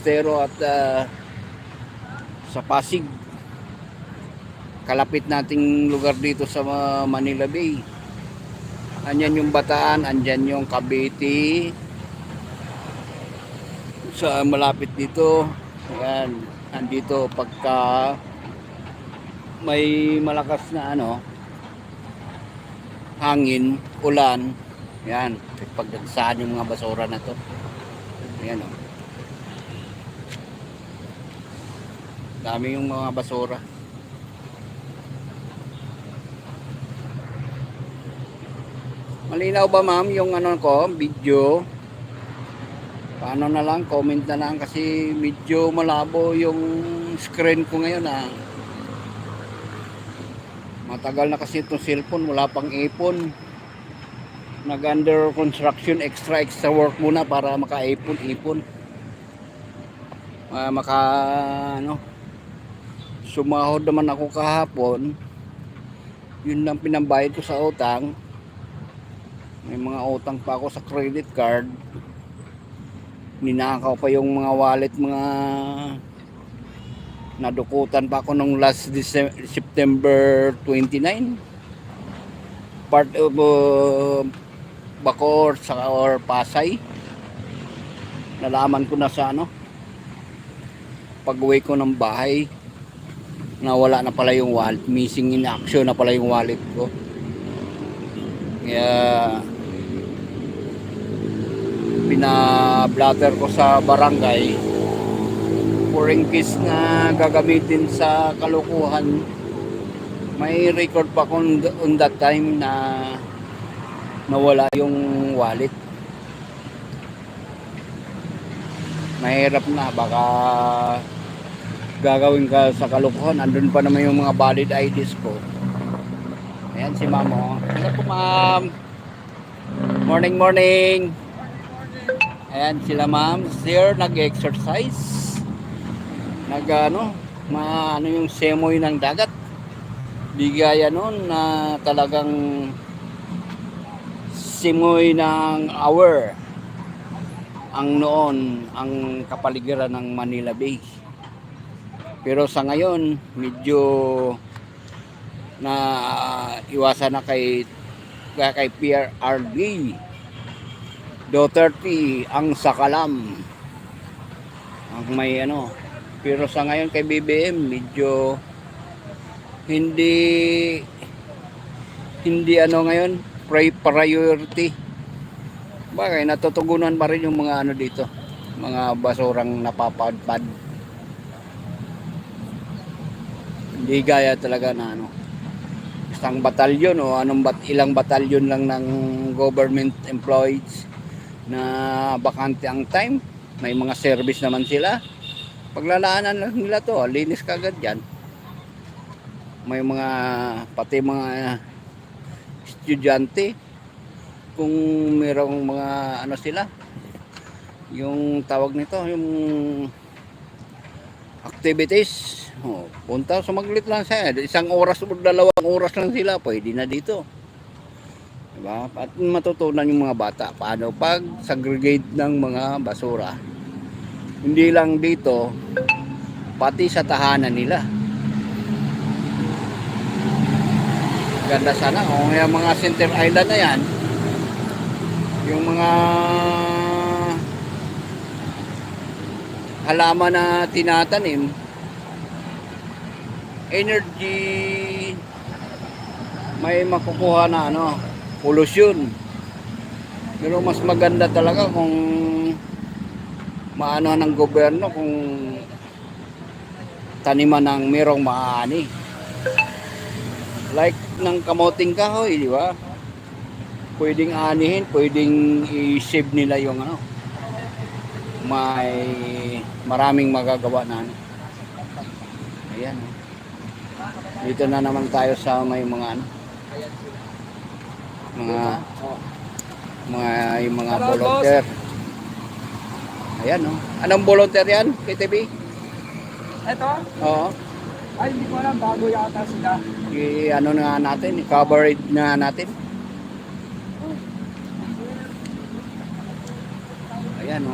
Estero at sa Pasig. Kalapit nating lugar dito sa Manila Bay. Andyan yung Bataan, andyan yung Cavite. Sa malapit dito, ayan, andito pagka may malakas na hangin, ulan, ayan, pagdagsaan yung mga basura na to. Ayan o. Dami yung mga basura. Malinaw ba ma'am yung video? Paano na lang, comment na lang kasi medyo malabo yung screen ko ngayon Matagal na kasi itong cellphone, wala pang ipon. Nag under construction, extra work muna para maka-ipon. Sumahod naman ako kahapon. Yun lang pinambayad ko sa utang. May mga utang pa ako sa credit card. Ninakaw pa yung mga wallet, nadukutan pa ako nung last September 29. Part of Bacoor or Pasay. Nalaman ko na sa pag-uwi ko ng bahay na wala na pala yung wallet, missing in action na pala yung wallet ko. Kaya pinablatter ko sa barangay for in case na gagamitin sa kalukuhan. May record pa on that time na nawala yung wallet. Mahirap na, baka gagawin ka sa kalukuhan. Andun pa naman yung mga valid IDs ko. Ayan si ma'am. Hello po ma'am. Morning. Ayan sila ma'am, sir, nag-exercise. Yung semoy ng dagat. Di gaya nun na talagang simoy ng hour ang noon ang kapaligiran ng Manila Bay. Pero sa ngayon, medyo na iwasan na kay PRRD. Duterte ang sakalam ang may pero sa ngayon kay BBM medyo hindi ngayon priority. Bagay natutugunan pa rin yung mga dito, mga basurang napapadpad. Hindi gaya talaga na isang batalyon o ilang batalyon lang ng government employees na bakante ang time. May mga service naman sila, paglalaanan lang nila to, linis kagad yan. May pati mga estudyante, kung mayroong mga sila, yung tawag nito, yung activities, punta, sumaglit lang siya, 1 oras o 2 oras lang sila, pwede na dito. Diba? At matutunan yung mga bata paano pag-segregate ng mga basura. Hindi lang dito, pati sa tahanan nila. Ganda sana kung yung mga center island na yan, yung mga halaman na tinatanim, energy, may makukuha na pollution. Pero mas maganda talaga kung maano ng gobyerno kung taniman ng merong maani. Like ng kamoting kahoy, di ba? Pwedeng anihin, pwedeng i-save nila yung may maraming magagawa na Ayan. Dito na naman tayo sa may mga volunteer. Ayan Anong volunteer yan, KTB? Ito? Oo. Ay, hindi ko alam, bago yata sila. Na natin, i-cover na natin. Ayan